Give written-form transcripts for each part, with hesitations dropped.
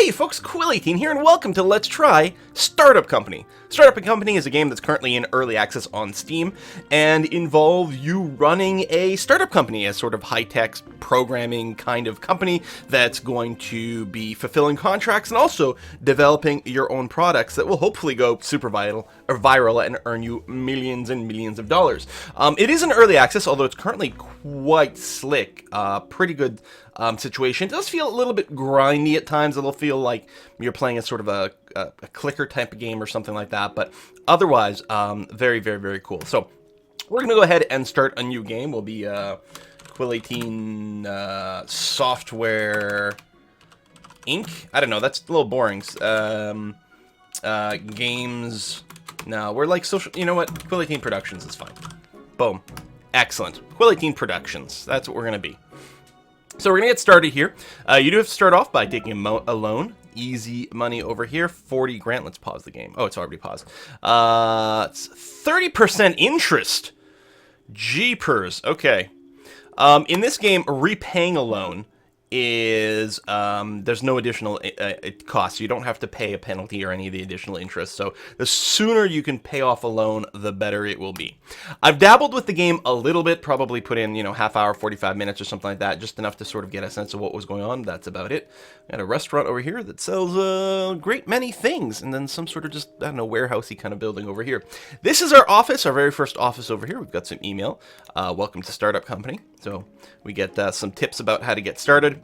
Hey folks, Quill18 here, and welcome to Let's Try Startup Company. Startup Company is a game that's currently in early access on Steam, and involves you running a startup company, a sort of high-tech programming kind of company that's going to be fulfilling contracts and also developing your own products that will hopefully go super viral and earn you millions and millions of dollars. It is in early access, although it's currently quite slick, pretty good situation. It does feel a little bit grindy at times. It'll feel like you're playing a sort of a clicker type of game or something like that, but otherwise, very, very, very cool. So we're going to go ahead and start a new game. We'll be Quill18 Software Inc. I don't know, that's a little boring. Games. No, we're like social. You know what? Quill18 Productions is fine. Boom. Excellent. Quill18 Productions. That's what we're going to be. So we're going to get started here. You do have to start off by taking a loan. Easy money over here. 40 grand. Let's pause the game. Oh, it's already paused. It's 30% interest. Jeepers. Okay. In this game, repaying a loan is there's no additional cost. You don't have to pay a penalty or any of the additional interest. So the sooner you can pay off a loan, the better it will be. I've dabbled with the game a little bit, probably put in, half hour, 45 minutes or something like that, just enough to sort of get a sense of what was going on. That's about it. Got a restaurant over here that sells a great many things, and then some sort of just, I don't know, warehousey kind of building over here. This is our office, our very first office over here. We've got some email. Welcome to Startup Company. So we get some tips about how to get started,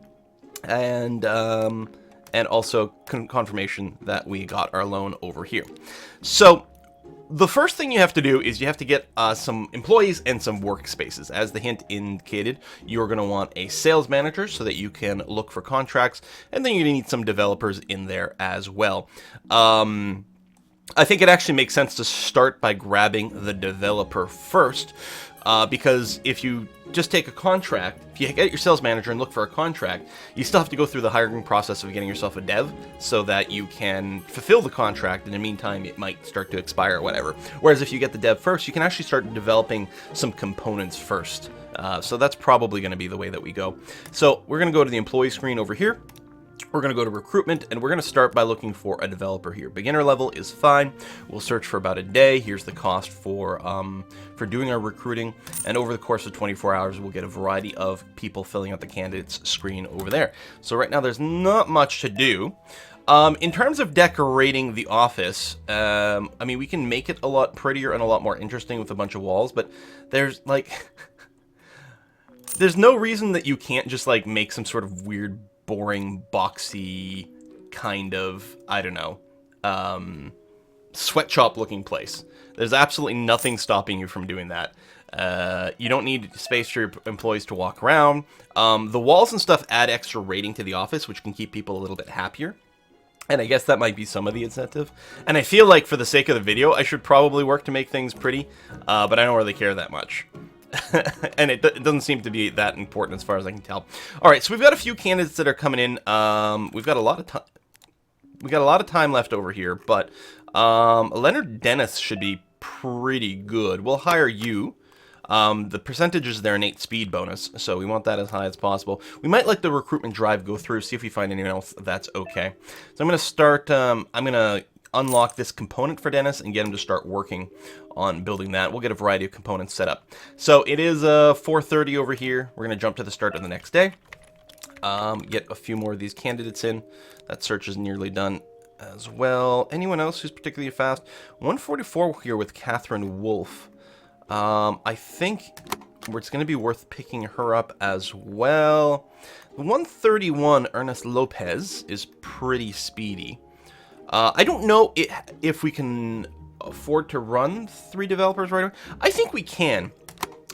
and also confirmation that we got our loan over here. So the first thing you have to do is you have to get some employees and some workspaces. As the hint indicated, you're going to want a sales manager so that you can look for contracts, and then you're going to need some developers in there as well. I think it actually makes sense to start by grabbing the developer first, because if you just take a contract, if you get your sales manager and look for a contract, you still have to go through the hiring process of getting yourself a dev so that you can fulfill the contract. In the meantime, it might start to expire or whatever. Whereas if you get the dev first, you can actually start developing some components first. So that's probably going to be the way that we go. So we're going to go to the employee screen over here. We're going to go to recruitment, and we're going to start by looking for a developer here. Beginner level is fine. We'll search for about a day. Here's the cost for doing our recruiting, and over the course of 24 hours, we'll get a variety of people filling out the candidates screen over there. So right now, there's not much to do. In terms of decorating the office, I mean, we can make it a lot prettier and a lot more interesting with a bunch of walls, but there's like, there's no reason that you can't just like make some sort of weird, boring, boxy kind of, I don't know, sweatshop looking place. There's absolutely nothing stopping you from doing that. You don't need space for your employees to walk around. The walls and stuff add extra rating to the office, which can keep people a little bit happier. And I guess that might be some of the incentive. And I feel like for the sake of the video, I should probably work to make things pretty, but I don't really care that much. And it doesn't seem to be that important as far as I can tell. All right, so we've got a few candidates that are coming in. We've got a lot of time. We got a lot of time left over here, but Leonard Dennis should be pretty good. We'll hire you. The percentage is their innate speed bonus, so we want that as high as possible. We might let the recruitment drive go through, see if we find anyone else that's okay. So I'm going to start. I'm going to unlock this component for Dennis and get him to start working on building that. We'll get a variety of components set up. So it is 4:30 over here. We're going to jump to the start of the next day. Get a few more of these candidates in. That search is nearly done as well. Anyone else who's particularly fast? 144 here with Catherine Wolf. I think it's going to be worth picking her up as well. 131 Ernest Lopez is pretty speedy. I don't know if we can afford to run 3 developers right away. I think we can.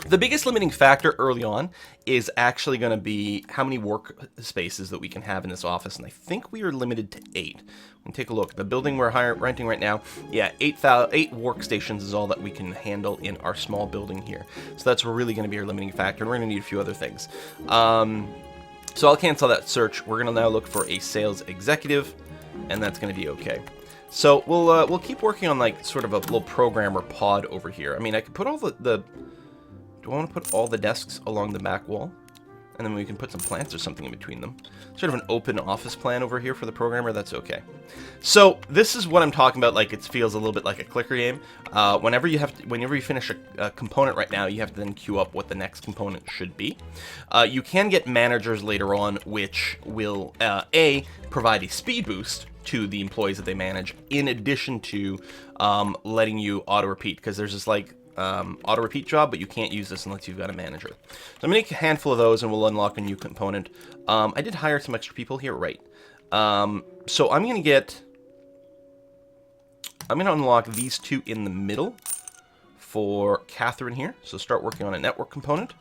The biggest limiting factor early on is actually going to be how many workspaces that we can have in this office, and I think we are limited to 8. We'll take a look. The building we're renting right now, yeah, 8 workstations is all that we can handle in our small building here. So that's really going to be our limiting factor, and we're going to need a few other things. So I'll cancel that search. We're going to now look for a sales executive, and that's going to be okay. So we'll keep working on like sort of a little programmer pod over here. I mean, I could put all the do I want to put all the desks along the back wall? And then we can put some plants or something in between them. Sort of an open office plan over here for the programmer. That's okay. So this is what I'm talking about. Like, it feels a little bit like a clicker game. Whenever you finish a component right now, you have to then queue up what the next component should be. You can get managers later on, which will provide a speed boost to the employees that they manage, in addition to letting you auto repeat, because there's this like auto repeat job, but you can't use this unless you've got a manager. So I'm gonna make a handful of those, and we'll unlock a new component. I did hire some extra people here, right? So I'm gonna unlock these two in the middle for Catherine here. So start working on a network component.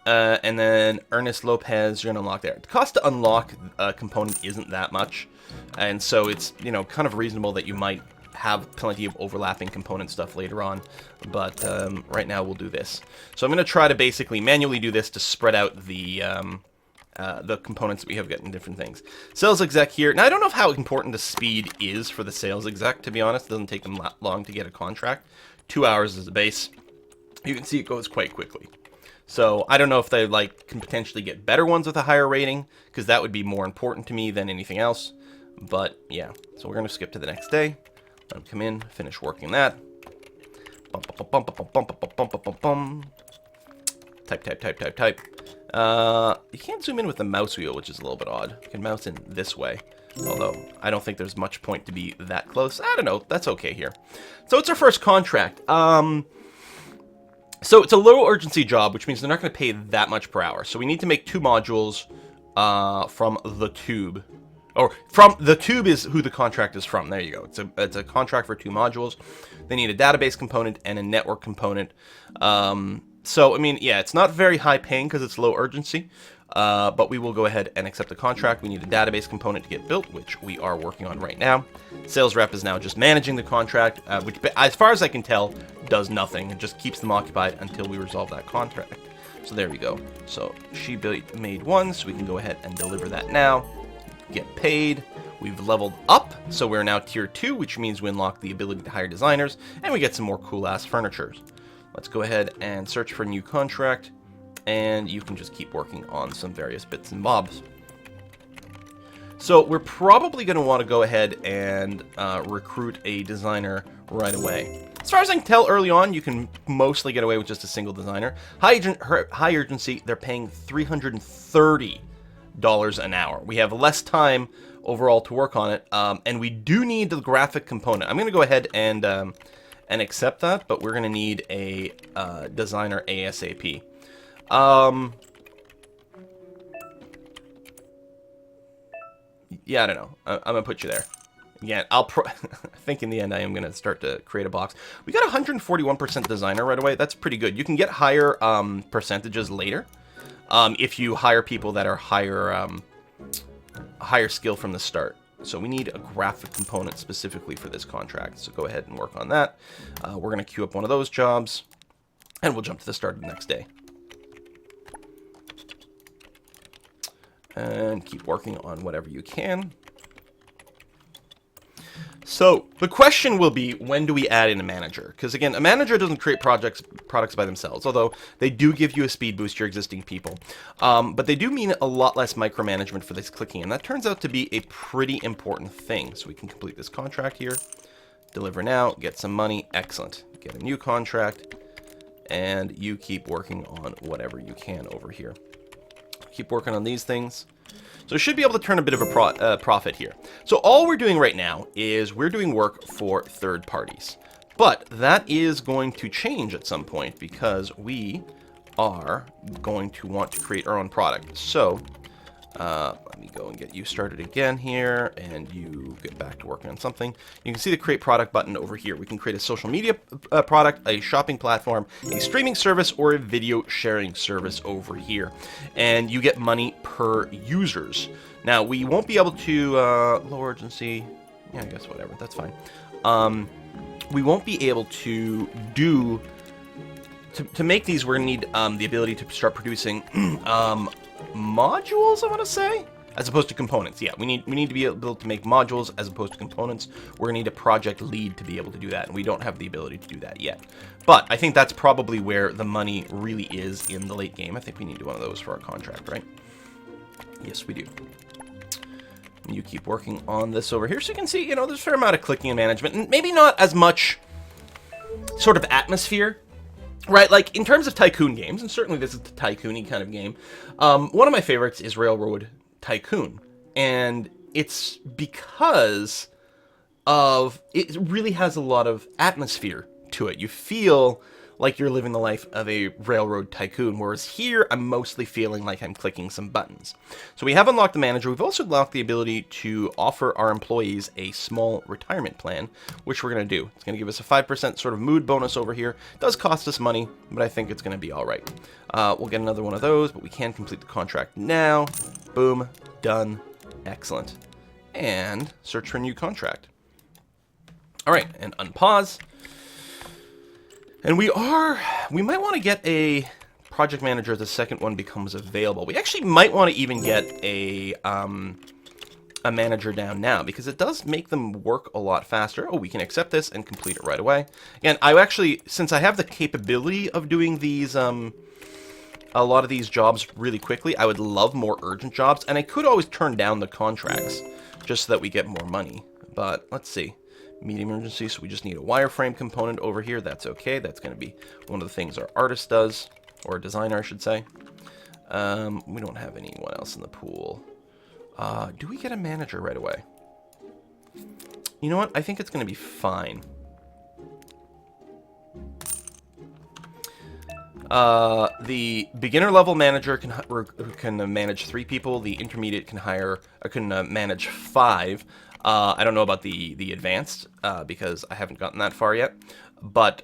And then Ernest Lopez, you're gonna unlock there. The cost to unlock a component isn't that much, and so it's, you know, kind of reasonable that you might have plenty of overlapping component stuff later on, but right now we'll do this. So I'm going to try to basically manually do this to spread out the components that we have getting different things. Sales exec here. Now, I don't know how important the speed is for the sales exec, to be honest. It doesn't take them long to get a contract. 2 hours is the base. You can see it goes quite quickly. So I don't know if they can potentially get better ones with a higher rating, because that would be more important to me than anything else. But yeah, so we're going to skip to the next day. Let them come in, finish working that. Type. You can't zoom in with the mouse wheel, which is a little bit odd. You can mouse in this way. Although, I don't think there's much point to be that close. I don't know. That's okay here. So it's our first contract. So it's a low urgency job, which means they're not going to pay that much per hour. So we need to make 2 modules from the tube. Or from the tube is who the contract is from. There you go. It's a contract for 2 modules. They need a database component and a network component. So I mean, yeah, it's not very high paying because it's low urgency. But we will go ahead and accept the contract. We need a database component to get built, which we are working on right now. Sales rep is now just managing the contract, which, as far as I can tell, does nothing. It just keeps them occupied until we resolve that contract. So there we go. So she made 1, so we can go ahead and deliver that now. Get paid. We've leveled up, so we're now tier 2, which means we unlock the ability to hire designers, and we get some more cool ass furniture. Let's go ahead and search for a new contract, and you can just keep working on some various bits and bobs. So we're probably going to want to go ahead and recruit a designer right away. As far as I can tell, early on, you can mostly get away with just a single designer. High urgency, they're paying $330 an hour. We have less time overall to work on it, and we do need the graphic component. I'm going to go ahead and accept that, but we're going to need a designer ASAP. Yeah, I don't know. I'm going to put you there. Again, I think in the end I am going to start to create a box. We got 141% designer right away. That's pretty good. You can get higher percentages later. If you hire people that are higher skill from the start. So we need a graphic component specifically for this contract. So go ahead and work on that. We're going to queue up one of those jobs, and we'll jump to the start of the next day. And keep working on whatever you can. So the question will be, when do we add in a manager? Because again, a manager doesn't create products by themselves, although they do give you a speed boost to your existing people. But they do mean a lot less micromanagement for this clicking, and that turns out to be a pretty important thing. So we can complete this contract here, deliver now, get some money, excellent. Get a new contract, and you keep working on whatever you can over here. Keep working on these things. So we should be able to turn a bit of a profit here. So all we're doing right now is we're doing work for third parties. But that is going to change at some point because we are going to want to create our own product. So let me go and get you started again here, and you get back to working on something. You can see the create product button over here. We can create a social media product, a shopping platform, a streaming service, or a video sharing service over here. And you get money per users. Now, we won't be able to, low urgency, yeah, I guess whatever, that's fine. We won't be able to do, to make these, we're going to need the ability to start producing modules, I want to say. As opposed to components. Yeah, we need to be able to make modules as opposed to components. We're going to need a project lead to be able to do that, and we don't have the ability to do that yet. But I think that's probably where the money really is in the late game. I think we need one of those for our contract, right? Yes, we do. You keep working on this over here. So you can see, there's a fair amount of clicking and management, and maybe not as much sort of atmosphere, right? Like, in terms of tycoon games, and certainly this is the tycoon-y kind of game, one of my favorites is Railroad Tycoon, and it's because of it really has a lot of atmosphere to it. You feel like you're living the life of a railroad tycoon, whereas here I'm mostly feeling like I'm clicking some buttons. So we have unlocked the manager. We've also unlocked the ability to offer our employees a small retirement plan, which we're going to do. It's going to give us a 5% sort of mood bonus over here. It does cost us money, but I think it's going to be all right. We'll get another one of those, but we can complete the contract now. Boom. Done. Excellent. And search for a new contract. All right, and unpause. And we might want to get a project manager as the second one becomes available. We actually might want to even get a manager down now, because it does make them work a lot faster. Oh, we can accept this and complete it right away. Again, I actually, since I have the capability of doing these, a lot of these jobs really quickly, I would love more urgent jobs, and I could always turn down the contracts just so that we get more money. But let's see. Medium urgency, so we just need a wireframe component over here. That's okay. That's going to be one of the things our artist does, or designer, I should say. We don't have anyone else in the pool. Do we get a manager right away? You know what? I think it's going to be fine. The beginner level manager can manage 3 people. The intermediate can manage 5. I don't know about the advanced, because I haven't gotten that far yet. But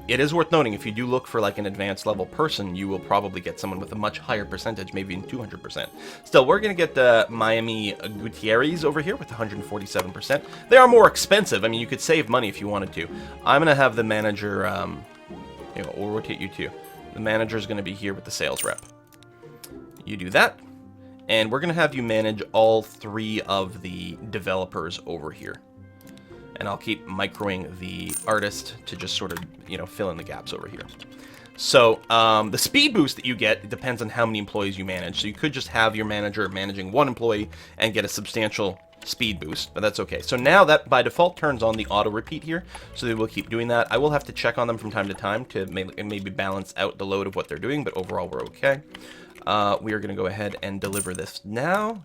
it is worth noting, if you do look for like an advanced level person, you will probably get someone with a much higher percentage, maybe in 200%. Still, we're going to get Miami Gutierrez over here with 147%. They are more expensive. I mean, you could save money if you wanted to. I'm going to have the manager, we'll rotate you too. The manager is going to be here with the sales rep. You do that. And we're going to have you manage all 3 of the developers over here. And I'll keep microing the artist to just sort of, fill in the gaps over here. So, the speed boost that you get depends on how many employees you manage. So you could just have your manager managing 1 employee and get a substantial speed boost, but that's okay. So now that by default turns on the auto repeat here, so they will keep doing that. I will have to check on them from time to time to maybe balance out the load of what they're doing, but overall we're okay. We are going to go ahead and deliver this now.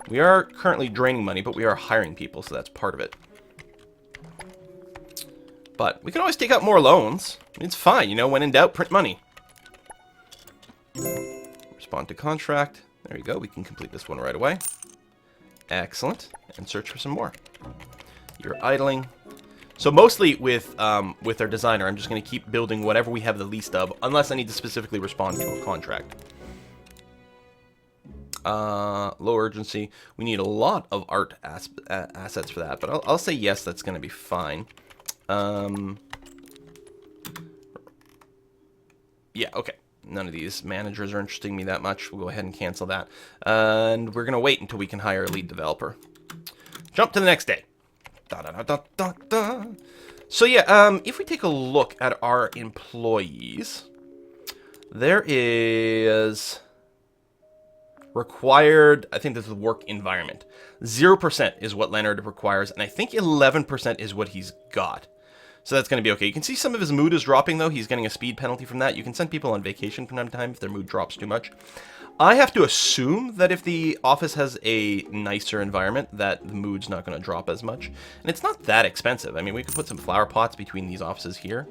We are currently draining money, but we are hiring people, so that's part of it. But we can always take out more loans. It's fine, when in doubt, print money. Respond to contract. There you go. We can complete this one right away. Excellent. And search for some more. You're idling. So mostly with our designer, I'm just going to keep building whatever we have the least of, unless I need to specifically respond to a contract. Low urgency. We need a lot of art assets for that, but I'll say yes, that's going to be fine. Yeah, okay. None of these managers are interesting me that much. We'll go ahead and cancel that. And we're going to wait until we can hire a lead developer. Jump to the next day. Da, da, da, da, da, da. So yeah, if we take a look at our employees, there is required, I think this is work environment. 0% is what Leonard requires, and I think 11% is what he's got. So that's going to be okay. You can see some of his mood is dropping, though. He's getting a speed penalty from that. You can send people on vacation from time to time if their mood drops too much. I have to assume that if the office has a nicer environment, that the mood's not going to drop as much. And it's not that expensive. I mean, we could put some flower pots between these offices here.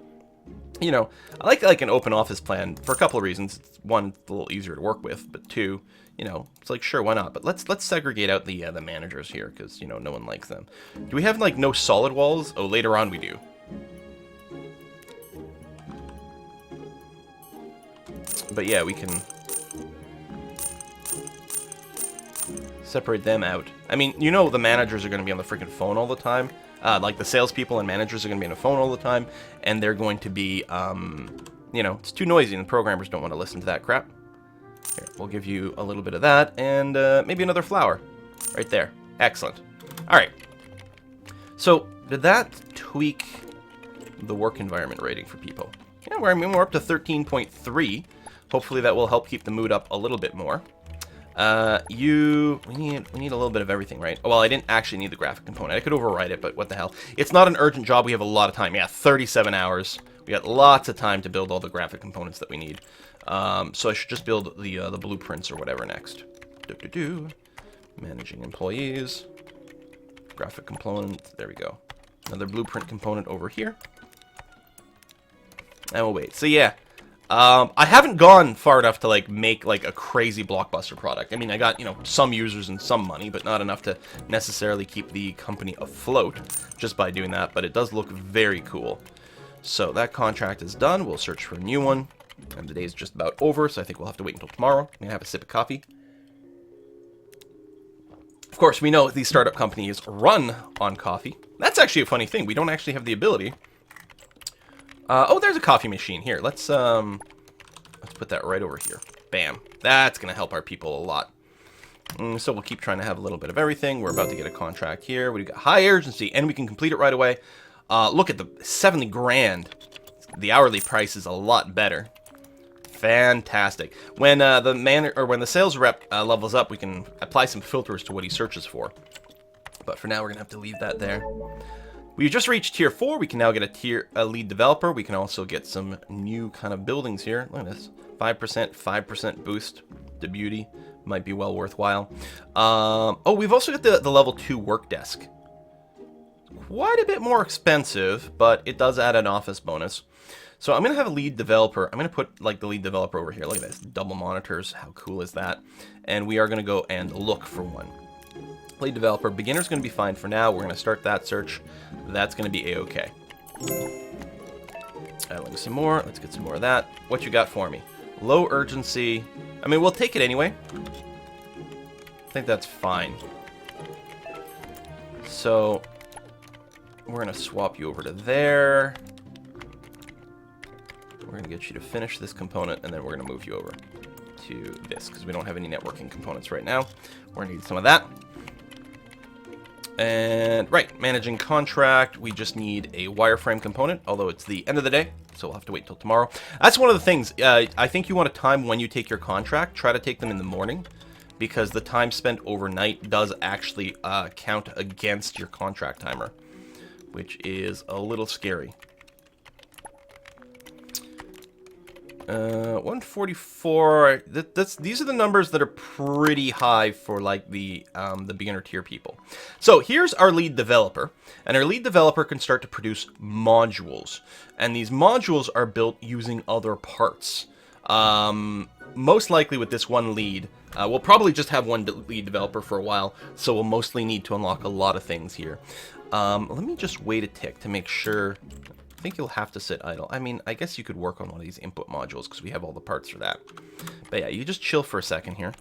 I like an open office plan for a couple of reasons. One, it's a little easier to work with, but 2, it's like, sure, why not? But let's segregate out the managers here, because, no one likes them. Do we have, no solid walls? Oh, later on we do. But yeah, we can separate them out. I mean, the managers are going to be on the freaking phone all the time. Like the salespeople and managers are going to be on the phone all the time, and they're going to be, it's too noisy, and the programmers don't want to listen to that crap. Here, we'll give you a little bit of that, and maybe another flower. Right there. Excellent. Alright. So, did that tweak the work environment rating for people? Yeah, we're up to 13.3. Hopefully that will help keep the mood up a little bit more. We need a little bit of everything, right? Well, I didn't actually need the graphic component. I could override it, but what the hell. It's not an urgent job. We have a lot of time. Yeah, 37 hours. We got lots of time to build all the graphic components that we need. So I should just build the blueprints or whatever next. Managing employees. Graphic component. There we go. Another blueprint component over here. And we'll wait. So yeah. I haven't gone far enough to like make like a crazy blockbuster product. I mean, I got, you know, some users and some money, but not enough to necessarily keep the company afloat just by doing that. But it does look very cool. So that contract is done. We'll search for a new one. And the day's just about over, so I think we'll have to wait until tomorrow. I'm gonna have a sip of coffee. Of course, we know these startup companies run on coffee. That's actually a funny thing. We don't actually have the ability. Oh, there's a coffee machine here. Let's put that right over here. Bam. That's gonna help our people a lot. So we'll keep trying to have a little bit of everything. We're about to get a contract here. We've got high urgency, and we can complete it right away. Look at the 70 grand. The hourly price is a lot better. Fantastic. When when the sales rep levels up, we can apply some filters to what he searches for. But for now, we're gonna have to leave that there. We've just reached tier 4. We can now get a lead developer. We can also get some new kind of buildings here. Look at this. 5% boost to beauty. Might be well worthwhile. Oh, we've also got the level 2 work desk. Quite a bit more expensive, but it does add an office bonus. So I'm going to have a lead developer. I'm going to put like the lead developer over here. Look at this. Double monitors. How cool is that? And we are going to go and look for one. Lead developer. Beginner's going to be fine for now. We're going to start that search. That's going to be A-okay. Adding some more. Let's get some more of that. What you got for me? Low urgency. I mean, we'll take it anyway. I think that's fine. So we're going to swap you over to there. We're going to get you to finish this component, and then we're going to move you over to this, because we don't have any networking components right now. We're going to need some of that. And, right, managing contract. We just need a wireframe component, although it's the end of the day, so we'll have to wait till tomorrow. That's one of the things. I think you want to time when you take your contract. Try to take them in the morning, because the time spent overnight does actually count against your contract timer, which is a little scary. 144. These are the numbers that are pretty high for like the beginner tier people. So here's our lead developer, and our lead developer can start to produce modules, and these modules are built using other parts. Most likely with this one lead, we'll probably just have one lead developer for a while, so we'll mostly need to unlock a lot of things here. Let me just wait a tick to make sure. I think you'll have to sit idle. I mean, I guess you could work on one of these input modules because we have all the parts for that. But yeah, you just chill for a second here.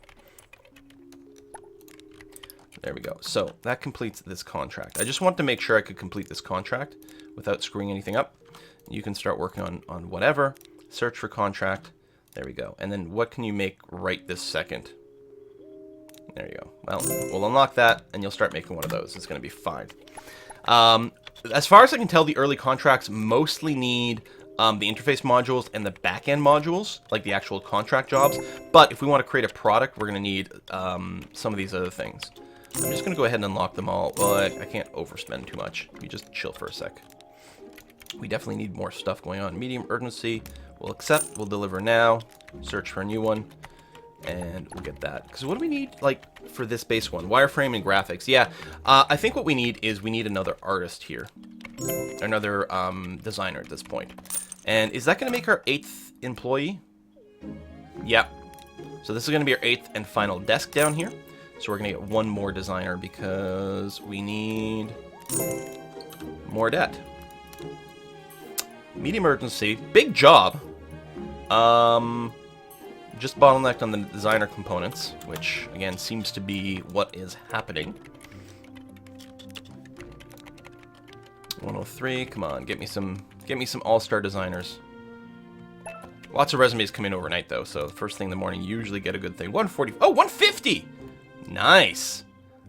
There we go. So that completes this contract. I just want to make sure I could complete this contract without screwing anything up. You can start working on whatever. Search for contract. There we go. And then what can you make right this second? There you go. Well, we'll unlock that, and you'll start making one of those. It's going to be fine. As far as I can tell, the early contracts mostly need the interface modules and the back-end modules, like the actual contract jobs. But if we want to create a product, we're going to need some of these other things. I'm just going to go ahead and unlock them all. Well, I can't overspend too much. You just chill for a sec. We definitely need more stuff going on. Medium urgency. We'll accept. We'll deliver now. Search for a new one. And we'll get that. Because what do we need, like, for this base one? Wireframe and graphics. Yeah, I think what we need is we need another artist here. Another designer at this point. And is that going to make our 8th employee? Yep. So this is going to be our 8th and final desk down here. So we're going to get one more designer because we need more debt. Medium urgency. Big job. Just bottlenecked on the designer components, which again seems to be what is happening. 103, come on, get me some all-star designers. Lots of resumes come in overnight, though, so the first thing in the morning, you usually get a good thing. 140. Oh, 150! Nice.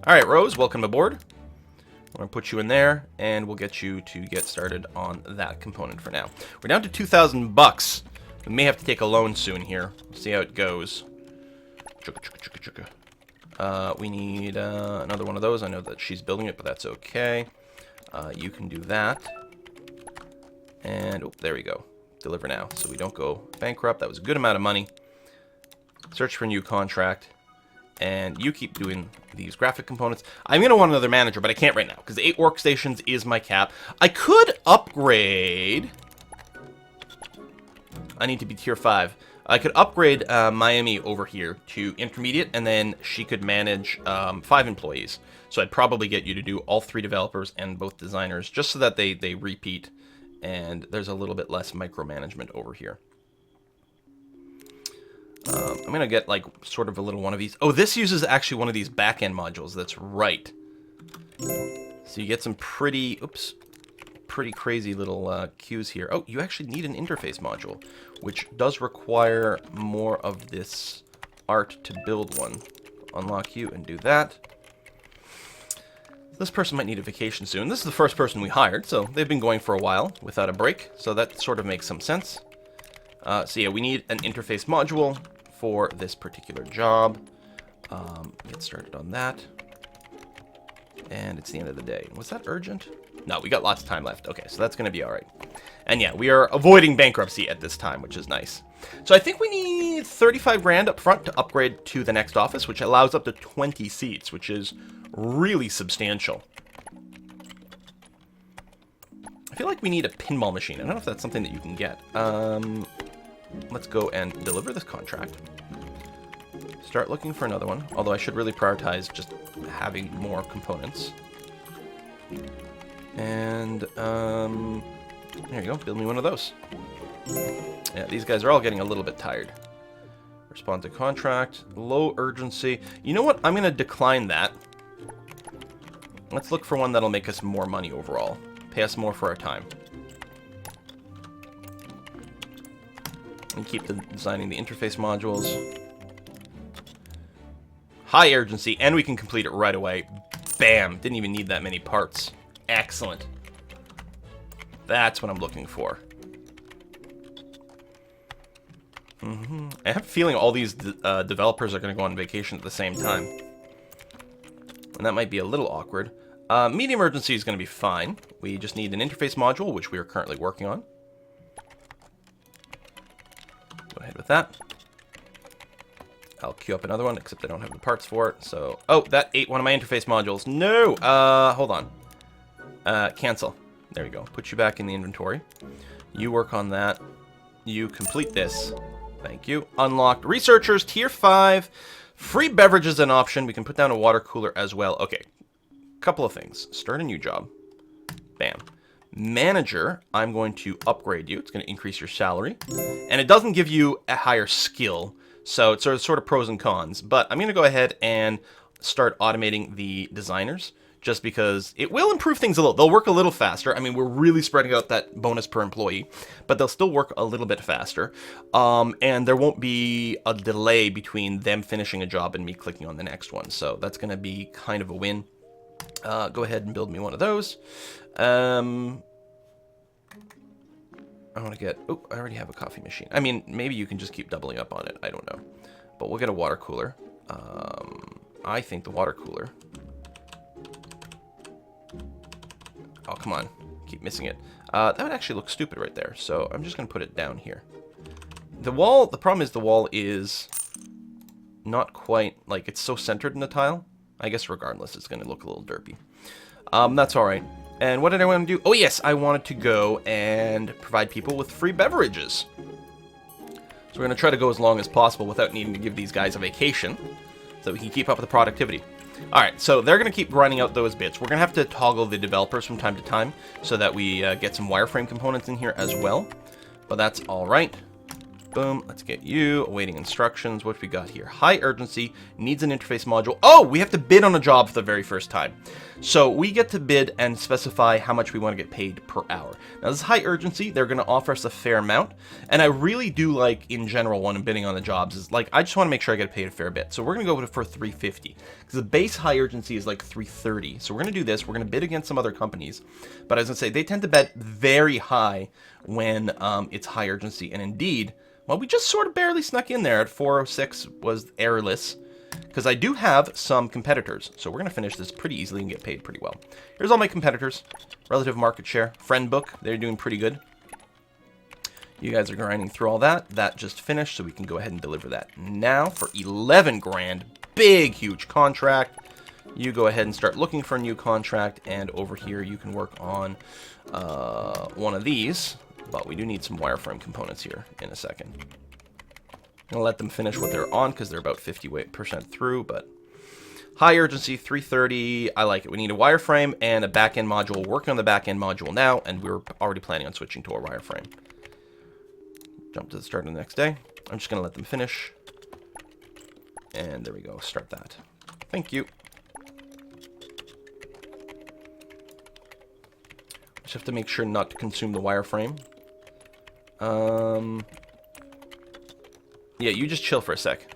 All right, Rose, welcome aboard. I'm going to put you in there, and we'll get you to get started on that component for now. We're down to 2,000 bucks. We may have to take a loan soon here. See how it goes. We need another one of those. I know that she's building it, but that's okay. You can do that. And, oh, there we go. Deliver now, so we don't go bankrupt. That was a good amount of money. Search for a new contract. And you keep doing these graphic components. I'm going to want another manager, but I can't right now, because 8 workstations is my cap. I could upgrade... I need to be tier 5. I could upgrade Miami over here to intermediate, and then she could manage 5 employees. So I'd probably get you to do all 3 developers and both designers, just so that they repeat, and there's a little bit less micromanagement over here. I'm going to get, like, sort of a little one of these. Oh, this uses actually one of these back-end modules. That's right. So you get some pretty, oops, pretty crazy little queues here. Oh, you actually need an interface module, which does require more of this art to build one. Unlock you and do that. This person might need a vacation soon. This is the first person we hired, so they've been going for a while without a break, so that sort of makes some sense. So yeah, we need an interface module for this particular job. Get started on that. And it's the end of the day. Was that urgent? No, we got lots of time left. Okay, so that's going to be all right. And yeah, we are avoiding bankruptcy at this time, which is nice. So I think we need 35 grand up front to upgrade to the next office, which allows up to 20 seats, which is really substantial. I feel like we need a pinball machine. I don't know if that's something that you can get. Let's go and deliver this contract. Start looking for another one, although I should really prioritize just having more components. And, there you go, build me one of those. Yeah, these guys are all getting a little bit tired. Respond to contract, low urgency. You know what? I'm going to decline that. Let's look for one that'll make us more money overall. Pay us more for our time. And keep designing the interface modules. High urgency, and we can complete it right away. Bam! Didn't even need that many parts. Excellent. That's what I'm looking for. I have a feeling all these developers are going to go on vacation at the same time. And that might be a little awkward. Medium urgency is going to be fine. We just need an interface module, which we are currently working on. Go ahead with that. I'll queue up another one, except I don't have the parts for it, so... Oh, that ate one of my interface modules. No! Hold on. Cancel. There we go. Put you back in the inventory. You work on that. You complete this. Thank you. Unlocked. Researchers, tier 5. Free beverages an option. We can put down a water cooler as well. Okay. Couple of things. Start a new job. Bam. Manager, I'm going to upgrade you. It's going to increase your salary. And it doesn't give you a higher skill. So it's sort of pros and cons. But I'm going to go ahead and start automating the designers, just because it will improve things a little. They'll work a little faster. I mean, we're really spreading out that bonus per employee, but they'll still work a little bit faster. And there won't be a delay between them finishing a job and me clicking on the next one. So that's going to be kind of a win. Go ahead and build me one of those. I want to get... Oh, I already have a coffee machine. I mean, maybe you can just keep doubling up on it. I don't know. But we'll get a water cooler. I think the water cooler... Oh, come on. Keep missing it. That would actually look stupid right there. So I'm just going to put it down here. The wall... The problem is the wall is not quite... Like, it's so centered in the tile. I guess regardless, it's going to look a little derpy. That's all right. And what did I want to do? Oh, yes, I wanted to go and provide people with free beverages. So we're going to try to go as long as possible without needing to give these guys a vacation, so we can keep up with the productivity. All right, so they're going to keep grinding out those bits. We're going to have to toggle the developers from time to time so that we get some wireframe components in here as well. But that's all right. Boom. Let's get you. Awaiting instructions. What we got here? High urgency. Needs an interface module. Oh, we have to bid on a job for the very first time. So we get to bid and specify how much we want to get paid per hour. Now, this is high urgency. They're going to offer us a fair amount. And I really do like, in general, when I'm bidding on the jobs, is like, I just want to make sure I get paid a fair bit. So we're going to go for 350. Because the base high urgency is like 330. So we're going to do this. We're going to bid against some other companies. But as I say, they tend to bet very high when it's high urgency. And indeed, well, we just sort of barely snuck in there at 406 was errorless, because I do have some competitors. So we're going to finish this pretty easily and get paid pretty well. Here's all my competitors. Relative market share. Friend book. They're doing pretty good. You guys are grinding through all that. That just finished, so we can go ahead and deliver that now for 11 grand. Big, huge contract. You go ahead and start looking for a new contract, and over here you can work on one of these. But we do need some wireframe components here in a second. I'm going to let them finish what they're on because they're about 50% through. But high urgency, 330. I like it. We need a wireframe and a back-end module. Working on the back-end module now, and we're already planning on switching to a wireframe. Jump to the start of the next day. I'm just going to let them finish. And there we go. Start that. Thank you. Just have to make sure not to consume the wireframe. Yeah, you just chill for a sec.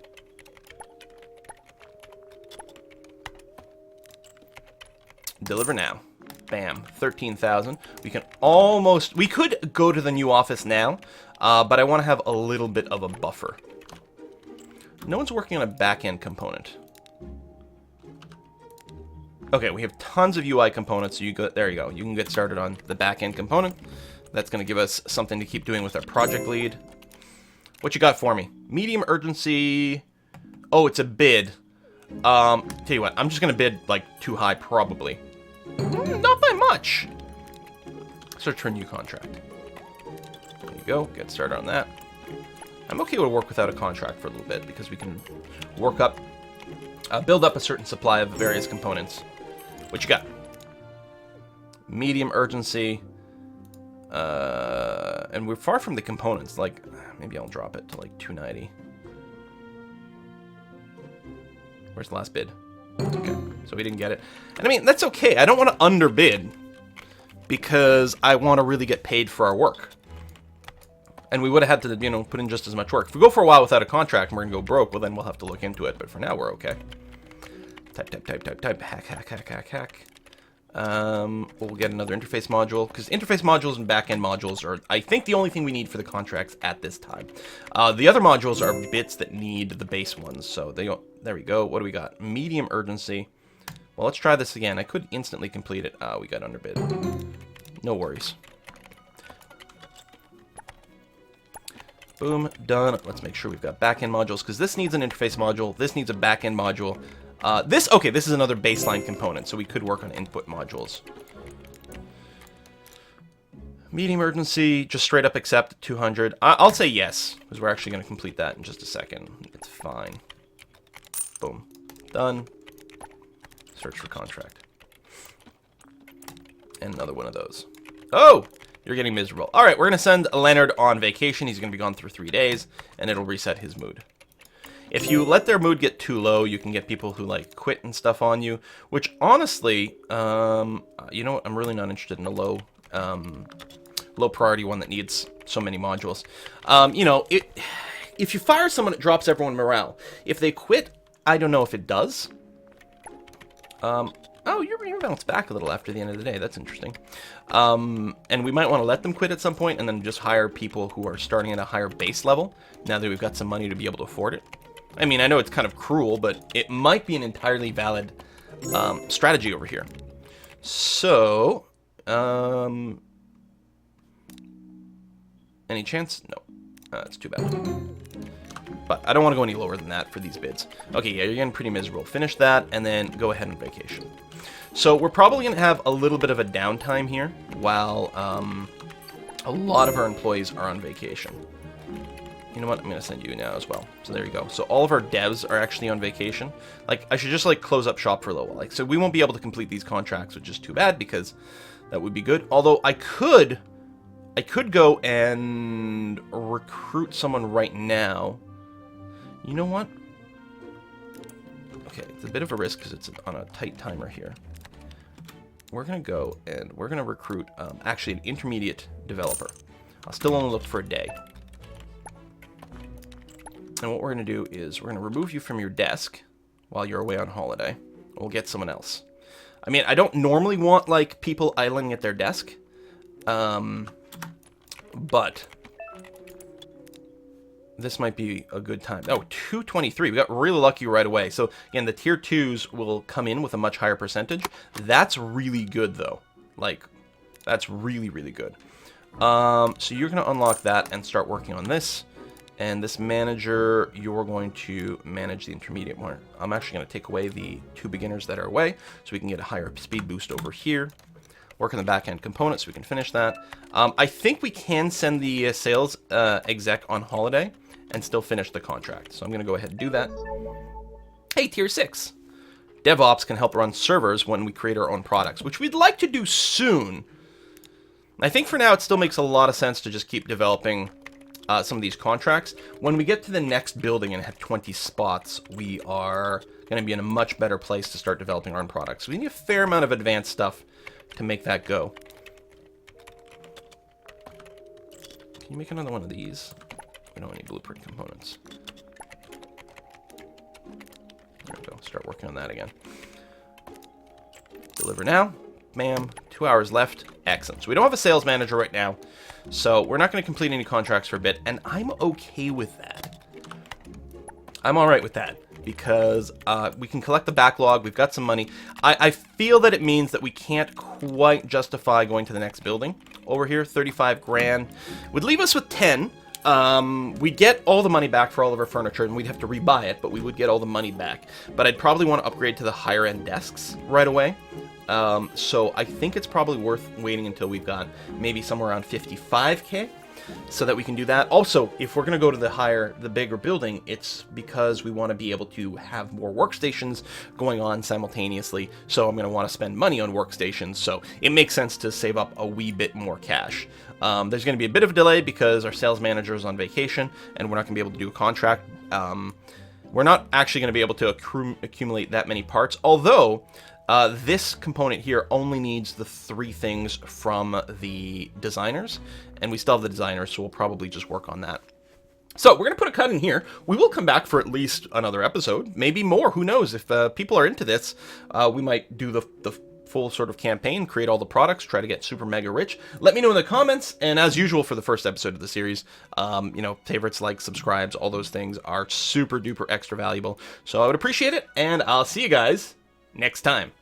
Deliver now. Bam. 13,000. We can almost... We could go to the new office now, but I want to have a little bit of a buffer. No one's working on a back-end component. Okay, we have tons of UI components, so there you go. You can get started on the back-end component. That's going to give us something to keep doing with our project lead. What you got for me? Medium urgency. Oh, it's a bid. Tell you what, I'm just going to bid, like, too high, probably. Not by much. Search for a new contract. There you go. Get started on that. I'm okay with work without a contract for a little bit, because we can work up, build up a certain supply of various components. What you got? Medium urgency. And we're far from the components. Like, maybe I'll drop it to like 290. Where's the last bid? Okay, so we didn't get it. And I mean, that's okay. I don't want to underbid because I want to really get paid for our work. And we would have had to, you know, put in just as much work. If we go for a while without a contract and we're going to go broke, well, then we'll have to look into it. But for now, we're okay. Type. Hack. We'll get another interface module, because interface modules and back-end modules are, I think, the only thing we need for the contracts at this time. The other modules are bits that need the base ones, so there we go. What do we got? Medium urgency. Well, let's try this again. I could instantly complete it. We got underbid. No worries. Boom, done. Let's make sure we've got back-end modules, because this needs an interface module. This needs a back-end module. This is another baseline component, so we could work on input modules. Medium urgency, just straight up accept 200. I'll say yes, because we're actually going to complete that in just a second. It's fine. Boom. Done. Search for contract. And another one of those. Oh! You're getting miserable. All right, we're going to send Leonard on vacation. He's going to be gone for 3 days, and it'll reset his mood. If you let their mood get too low, you can get people who, like, quit and stuff on you, which, honestly, you know what? I'm really not interested in a low priority one that needs so many modules. You know, if you fire someone, it drops everyone morale. If they quit, I don't know if it does. Oh, you're bounced back a little after the end of the day. That's interesting. And we might want to let them quit at some point and then just hire people who are starting at a higher base level, now that we've got some money to be able to afford it. I mean, I know it's kind of cruel, but it might be an entirely valid strategy over here. So, any chance? No. That's too bad. But I don't want to go any lower than that for these bids. Okay, yeah, you're getting pretty miserable. Finish that, and then go ahead on vacation. So we're probably going to have a little bit of a downtime here while a lot of our employees are on vacation. You know what? I'm going to send you now as well. So there you go. So all of our devs are actually on vacation. Like, I should just, like, close up shop for a little while. Like, so we won't be able to complete these contracts, which is too bad because that would be good. Although I could I could go and recruit someone right now. You know what? Okay, it's a bit of a risk because it's on a tight timer here. We're going to go and we're going to recruit actually an intermediate developer. I'll still only look for a day. And what we're going to do is we're going to remove you from your desk while you're away on holiday. We'll get someone else. I mean, I don't normally want, like, people idling at their desk. But this might be a good time. Oh, 223. We got really lucky right away. So, again, the tier 2s will come in with a much higher percentage. That's really good, though. Like, that's really, really good. So you're going to unlock that and start working on this. And this manager, you're going to manage the intermediate one. I'm actually going to take away the 2 beginners that are away so we can get a higher speed boost over here. Work on the back-end component so we can finish that. I think we can send the sales exec on holiday and still finish the contract. So I'm going to go ahead and do that. Hey, tier 6. DevOps can help run servers when we create our own products, which we'd like to do soon. I think for now it still makes a lot of sense to just keep developing some of these contracts. When we get to the next building and have 20 spots, we are going to be in a much better place to start developing our own products. So we need a fair amount of advanced stuff to make that go. Can you make another one of these? We don't need blueprint components. There we go. Start working on that again. Deliver now. Bam. 2 hours left. Excellent. So we don't have a sales manager right now. So we're not going to complete any contracts for a bit. And I'm okay with that. I'm all right with that. Because we can collect the backlog. We've got some money. I feel that it means that we can't quite justify going to the next building. Over here, 35 grand. Would leave us with 10. We'd get all the money back for all of our furniture, and we'd have to rebuy it, but we would get all the money back. But I'd probably want to upgrade to the higher-end desks right away. So I think it's probably worth waiting until we've got maybe somewhere around 55k. So that we can do that. Also, if we're going to go to the bigger building, it's because we want to be able to have more workstations going on simultaneously. So I'm going to want to spend money on workstations. So it makes sense to save up a wee bit more cash. There's going to be a bit of a delay because our sales manager is on vacation and we're not going to be able to do a contract. We're not actually going to be able to accumulate that many parts. Although this component here only needs the 3 things from the designers, and we still have the designers, so we'll probably just work on that. So we're going to put a cut in here. We will come back for at least another episode, maybe more. Who knows? If people are into this, we might do the full sort of campaign, create all the products, try to get super mega rich. Let me know in the comments, and as usual for the first episode of the series, you know, favorites, likes, subscribes, all those things are super duper extra valuable. So I would appreciate it, and I'll see you guys next time.